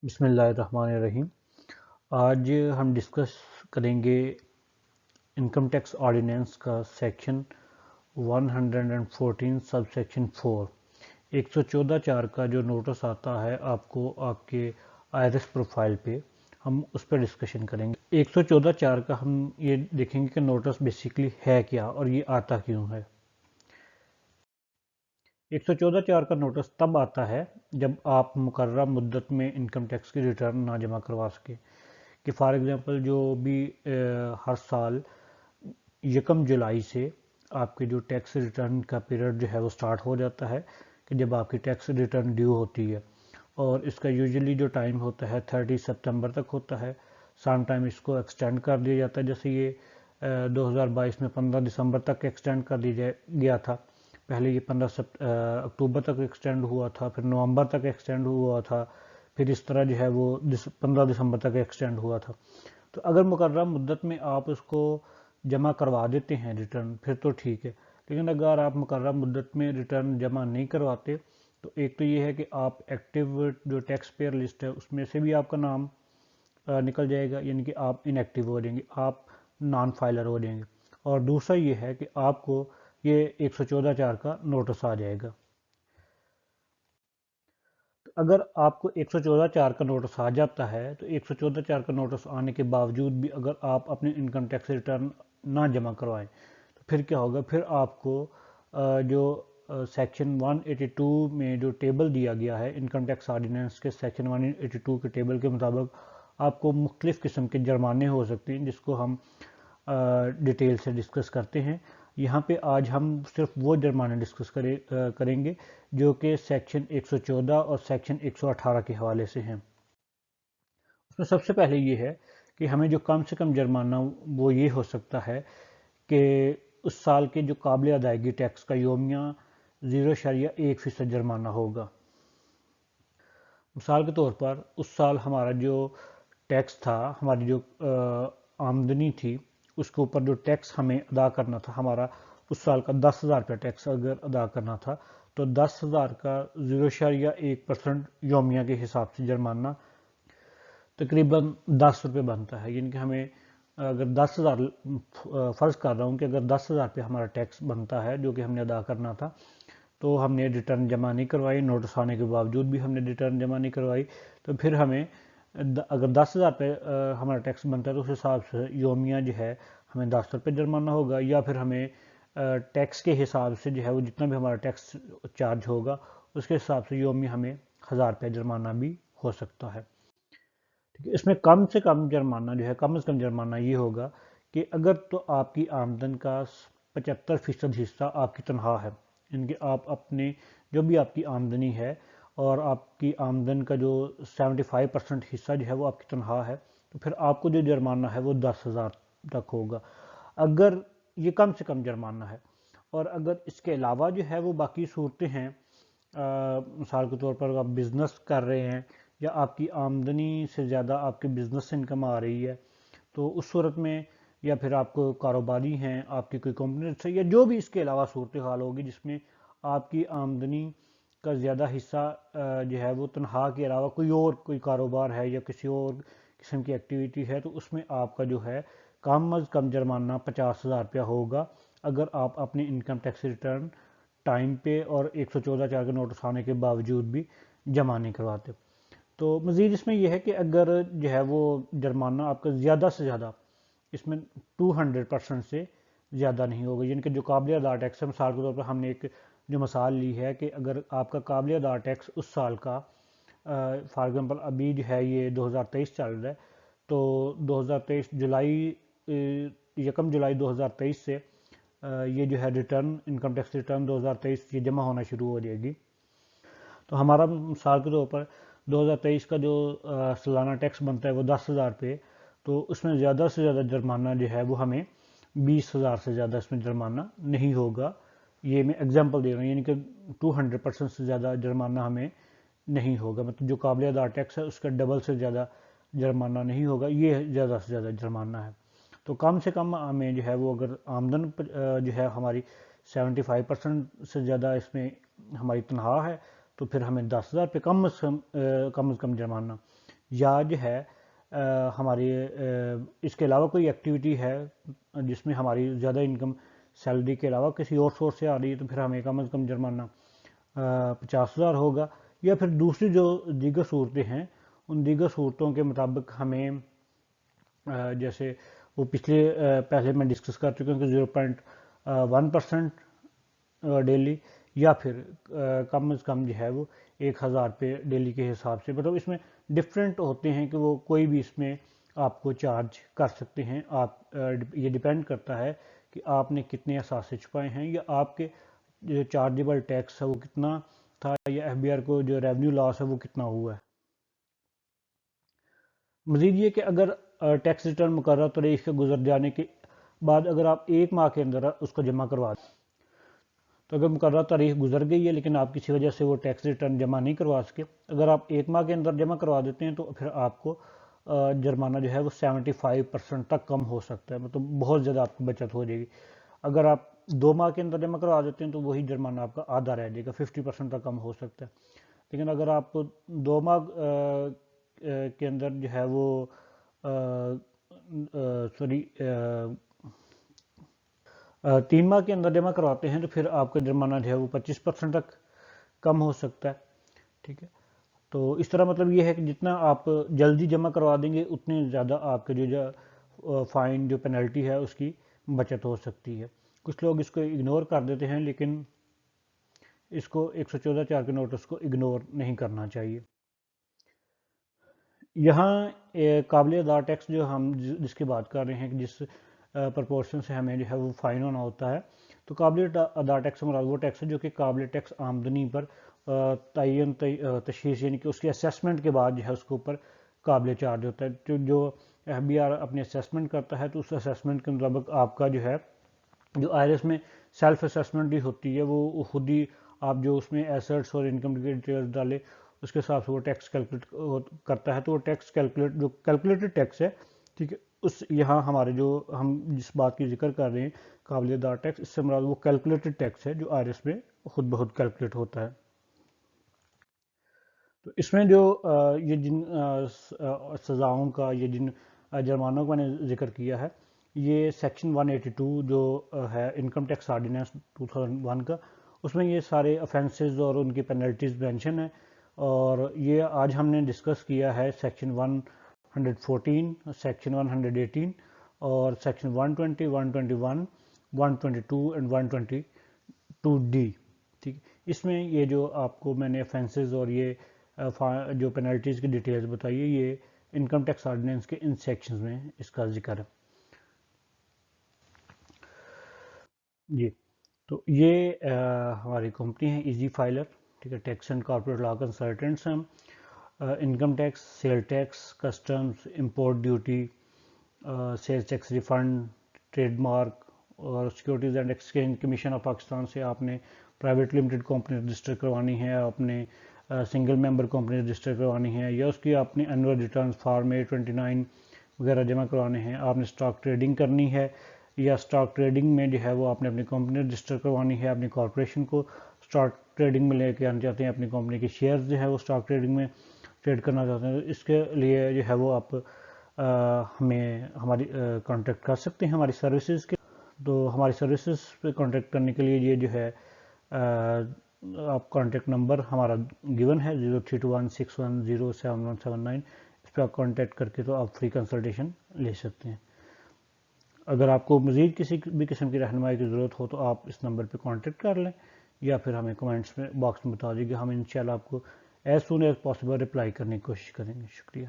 بسم اللہ الرحمن الرحیم۔ آج ہم ڈسکس کریں گے انکم ٹیکس آرڈیننس کا سیکشن 114 سب سیکشن 4 114(4) کا جو نوٹس آتا ہے آپ کو آپ کے آئرس پروفائل پہ، ہم اس پہ ڈسکشن کریں گے۔ 114(4) کا ہم یہ دیکھیں گے کہ نوٹس بیسیکلی ہے کیا اور یہ آتا کیوں ہے۔ 114(4) کا نوٹس تب آتا ہے جب آپ مقررہ مدت میں انکم ٹیکس کی ریٹرن نہ جمع کروا سکیں، کہ فار ایگزامپل جو بھی ہر سال 1 جولائی سے آپ کے جو ٹیکس ریٹرن کا پیریڈ جو ہے وہ سٹارٹ ہو جاتا ہے، کہ جب آپ کی ٹیکس ریٹرن ڈیو ہوتی ہے، اور اس کا یوزلی جو ٹائم ہوتا ہے 30 سپتمبر تک ہوتا ہے۔ سام ٹائم اس کو ایکسٹینڈ کر دیا جاتا ہے، جیسے یہ 2022 میں 15 دسمبر تک ایکسٹینڈ کر دیا گیا تھا۔ پہلے یہ 15 اکتوبر تک ایکسٹینڈ ہوا تھا، پھر نومبر تک ایکسٹینڈ ہوا تھا، پھر اس طرح جو ہے وہ 15 دسمبر تک ایکسٹینڈ ہوا تھا۔ تو اگر مقررہ مدت میں آپ اس کو جمع کروا دیتے ہیں ریٹرن، پھر تو ٹھیک ہے، لیکن اگر آپ مقررہ مدت میں ریٹرن جمع نہیں کرواتے تو ایک تو یہ ہے کہ آپ ایکٹیو جو ٹیکس پیئر لسٹ ہے اس میں سے بھی آپ کا نام نکل جائے گا، یعنی کہ آپ ان ایکٹیو ہو جائیں گے، آپ نان فائلر ہو جائیں گے۔ اور دوسرا یہ ہے کہ آپ کو یہ 114(4) کا نوٹس آ جائے گا۔ اگر آپ کو 114(4) کا نوٹس آ جاتا ہے تو 114(4) کا نوٹس آنے کے باوجود بھی اگر آپ اپنے انکم ٹیکس ریٹرن نہ جمع کروائیں تو پھر کیا ہوگا؟ پھر آپ کو جو سیکشن 182 میں جو ٹیبل دیا گیا ہے انکم ٹیکس آرڈیننس کے سیکشن 182 کے ٹیبل کے مطابق آپ کو مختلف قسم کے جرمانے ہو سکتے ہیں، جس کو ہم ڈیٹیل سے ڈسکس کرتے ہیں۔ یہاں پہ آج ہم صرف وہ جرمانے ڈسکس کریں گے جو کہ سیکشن 114 اور سیکشن 118 کے حوالے سے ہیں۔ اس میں سب سے پہلے یہ ہے کہ ہمیں جو کم سے کم جرمانہ وہ یہ ہو سکتا ہے کہ اس سال کے جو قابل ادائیگی ٹیکس کا یومیہ 0.1% جرمانہ ہوگا۔ مثال کے طور پر اس سال ہمارا جو ٹیکس تھا، ہماری جو آمدنی تھی، اس کے اوپر جو ٹیکس ہمیں ادا کرنا تھا، ہمارا اس سال کا 10,000 روپے ٹیکس اگر ادا کرنا تھا تو 10,000 کا 0.1% یومیہ کے حساب سے جرمانہ تقریباً 10 روپے بنتا ہے۔ یعنی کہ ہمیں اگر 10,000 فرض کر رہا ہوں کہ اگر 10,000 روپے ہمارا ٹیکس بنتا ہے جو کہ ہم نے ادا کرنا تھا، تو ہم نے ریٹرن جمع نہیں کروائی، نوٹس آنے کے باوجود بھی ہم نے ریٹرن جمع نہیں کروائی، تو پھر ہمیں اگر 10,000 روپے ہمارا ٹیکس بنتا ہے تو اس حساب سے یومیہ جو ہے ہمیں 10 روپے جرمانہ ہوگا، یا پھر ہمیں ٹیکس کے حساب سے جو ہے وہ جتنا بھی ہمارا ٹیکس چارج ہوگا اس کے حساب سے یومیہ ہمیں 1,000 روپے جرمانہ بھی ہو سکتا ہے۔ اس میں کم سے کم جرمانہ جو ہے، کم از کم جرمانہ یہ ہوگا کہ اگر تو آپ کی آمدن کا 75% حصہ آپ کی تنخواہ ہے، یعنی کہ آپ اپنے جو بھی آپ کی آمدنی ہے اور آپ کی آمدن کا جو 75% حصہ جو ہے وہ آپ کی تنخواہ ہے، تو پھر آپ کو جو جرمانہ ہے وہ 10,000 تک ہوگا، اگر یہ کم سے کم جرمانہ ہے۔ اور اگر اس کے علاوہ جو ہے وہ باقی صورتیں ہیں، مثال کے طور پر آپ بزنس کر رہے ہیں یا آپ کی آمدنی سے زیادہ آپ کے بزنس سے انکم آ رہی ہے، تو اس صورت میں، یا پھر آپ کو کاروباری ہیں، آپ کی کوئی کمپنی سے، یا جو بھی اس کے علاوہ صورتحال ہوگی جس میں آپ کی آمدنی کا زیادہ حصہ جو ہے وہ تنخواہ کے علاوہ کوئی کاروبار ہے یا کسی اور قسم کی ایکٹیویٹی ہے، تو اس میں آپ کا جو ہے کم از کم جرمانہ 50,000 روپیہ ہوگا اگر آپ اپنی انکم ٹیکس ریٹرن ٹائم پہ اور 114(4) کے نوٹس آنے کے باوجود بھی جمع نہیں کرواتے۔ تو مزید اس میں یہ ہے کہ اگر جو ہے وہ جرمانہ آپ کا زیادہ سے زیادہ اس میں 200% سے زیادہ نہیں ہوگا، یعنی کہ جو قابل ادا ٹیکس ہے، مثال کے طور پر ہم نے ایک جو مثال لی ہے کہ اگر آپ کا قابل ادا ٹیکس اس سال کا فار ایگزامپل ابھی جو ہے یہ 2023 چل رہا ہے، تو 2023 جولائی 1 جولائی 2023 سے یہ جو ہے ریٹرن انکم ٹیکس ریٹرن 2023 یہ جمع ہونا شروع ہو جائے گی۔ تو ہمارا مثال کے طور پر 2023 کا جو سالانہ ٹیکس بنتا ہے وہ 10,000 روپے، تو اس میں زیادہ سے زیادہ جرمانہ جو ہے وہ ہمیں 20,000 سے زیادہ اس میں جرمانہ نہیں ہوگا۔ یہ میں ایگزامپل دے رہا ہوں، یعنی کہ 200% سے زیادہ جرمانہ ہمیں نہیں ہوگا، مطلب جو قابل ادا ٹیکس ہے اس کا ڈبل سے زیادہ جرمانہ نہیں ہوگا، یہ زیادہ سے زیادہ جرمانہ ہے۔ تو کم سے کم ہمیں جو ہے وہ اگر آمدن جو ہے ہماری 75% سے زیادہ اس میں ہماری تنخواہ ہے تو پھر ہمیں 10,000 روپے کم از کم جرمانہ، یا جو ہے ہماری اس کے علاوہ کوئی ایکٹیویٹی ہے جس میں ہماری زیادہ انکم سیلری کے علاوہ کسی اور سورس سے آ رہی ہے تو پھر ہمیں کم از کم جرمانہ 50,000 ہوگا. یا پھر دوسری جو دیگر صورتیں ہیں ان دیگر صورتوں کے مطابق ہمیں جیسے وہ پہلے میں ڈسکس کر چکا ہوں کہ 0.1% ڈیلی، یا پھر کم از کم جو ہے وہ 1,000 روپے ڈیلی کے حساب سے. مطلب اس میں ڈفرینٹ ہوتے ہیں کہ وہ کوئی بھی اس میں آپ کو چارج کر سکتے ہیں. آپ یہ ڈیپینڈ کرتا ہے کہ آپ نے کتنے اثاثے چھپائے ہیں یا آپ کے جو چارجیبل ٹیکس ہے وہ کتنا تھا، یا ایف بی آر کو جو ریونیو لاس ہے وہ کتنا ہوا ہے. مزید یہ کہ اگر ٹیکس ریٹرن مقررہ تاریخ کے گزر جانے کے بعد اگر آپ 1 ماہ کے اندر اس کو جمع کروا دیں، تو اگر مقررہ تاریخ گزر گئی ہے لیکن آپ کسی وجہ سے وہ ٹیکس ریٹرن جمع نہیں کروا سکے، اگر آپ 1 ماہ کے اندر جمع کروا دیتے ہیں تو پھر آپ کو جرمانہ جو ہے وہ 75% تک کم ہو سکتا ہے. مطلب بہت زیادہ آپ کو بچت ہو جائے گی. اگر آپ 2 ماہ کے اندر جمع کروا دیتے ہیں تو وہی جرمانہ آپ کا آدھا رہ جائے گا، 50% تک کم ہو سکتا ہے. لیکن اگر آپ 2 ماہ کے اندر جو ہے وہ سوری 3 ماہ کے اندر جمع کرواتے ہیں تو پھر آپ کا جرمانہ جو ہے وہ 25% تک کم ہو سکتا ہے. ٹھیک ہے، تو اس طرح مطلب یہ ہے کہ جتنا آپ جلدی جمع کروا دیں گے اتنے زیادہ آپ کے جو فائن جو پینلٹی ہے اس کی بچت ہو سکتی ہے. کچھ لوگ اس کو اگنور کر دیتے ہیں لیکن اس کو 114(4) کے نوٹس کو اگنور نہیں کرنا چاہیے. یہاں قابل ادا ٹیکس جو ہم جس کی بات کر رہے ہیں کہ جس پرپورشن سے ہمیں جو ہے وہ فائن ہونا ہوتا ہے، تو قابل ادا ٹیکس مراد وہ ٹیکس ہے جو کہ قابل ٹیکس آمدنی پر تعین تشخیص یعنی کہ اس کی اسیسمنٹ کے بعد جو ہے اس کے اوپر قابل چارج ہوتا ہے. جو ایف بی آر اپنی اسیسمنٹ کرتا ہے تو اس اسیسمنٹ کے مطابق آپ کا جو ہے جو آئی آر ایس میں سیلف اسیسمنٹ بھی ہوتی ہے وہ خود ہی آپ جو اس میں ایسٹس اور انکم کی ڈیٹیلز ڈالے اس کے حساب سے وہ ٹیکس کیلکولیٹ کرتا ہے. تو وہ ٹیکس جو کیلکولیٹڈ ٹیکس ہے، ٹھیک ہے، اس یہاں ہمارے جو ہم جس بات کی ذکر کر رہے ہیں قابل ادا ٹیکس، اس سے مراد وہ کیلکولیٹڈ ٹیکس ہے جو آئی آر ایس میں خود بخود کیلکولیٹ ہوتا ہے. تو اس میں جو یہ جن سزاؤں کا یہ جن جرمانوں کا میں نے ذکر کیا ہے، یہ سیکشن 182 جو ہے انکم ٹیکس آرڈیننس 2001 کا، اس میں یہ سارے افینسز اور ان کی پینلٹیز مینشن ہیں. اور یہ آج ہم نے ڈسکس کیا ہے سیکشن 114، سیکشن 118 اور سیکشن 120، 121، 122 اینڈ 122D. ٹھیک، اس میں یہ جو آپ کو میں نے افینسز اور یہ جو پینلٹیز کی ڈیٹیلز بتائی ہے یہ انکم ٹیکس آرڈیننس کے ان سیکشنز میں اس کا ذکر ہے. جی، تو یہ ہماری کمپنی ہے ایزی فائلر. ٹھیک ہے، tax and corporate law consultants ہم income tax, sale tax, customs, import duty, sales tax refund, trade mark اور securities and exchange commission of Pakistan سے آپ نے پرائیویٹ لمیٹڈ کمپنی رجسٹر کروانی ہے، آپ نے سنگل ممبر کمپنی رجسٹر کروانی ہے، یا اس کی آپ نے اینول ریٹرنز فارم 829 وغیرہ جمع کروانے ہیں، آپ نے اسٹاک ٹریڈنگ کرنی ہے یا اسٹاک ٹریڈنگ میں جو ہے وہ آپ نے اپنی کمپنی رجسٹر کروانی ہے، اپنی کارپوریشن کو اسٹاک ٹریڈنگ میں لے کے آنا چاہتے ہیں، اپنی کمپنی کے شیئرز جو ہے وہ اسٹاک ٹریڈنگ میں ٹریڈ کرنا چاہتے ہیں. اس کے لیے جو ہے وہ آپ ہمیں ہماری کانٹیکٹ کر سکتے ہیں ہماری سروسز کے. تو ہماری سروسز پہ کانٹیکٹ کرنے کے لیے یہ جو ہے آپ کانٹیکٹ نمبر ہمارا گیون ہے 032161071179. اس پہ آپ کانٹیکٹ کر کے تو آپ فری کنسلٹیشن لے سکتے ہیں. اگر آپ کو مزید کسی بھی قسم کی رہنمائی کی ضرورت ہو تو آپ اس نمبر پہ کانٹیکٹ کر لیں یا پھر ہمیں کمنٹس میں باکس میں بتا دیجیے. ہم انشاءاللہ آپ کو as soon as possible reply کرنے کی کوشش کریں گے. شکریہ.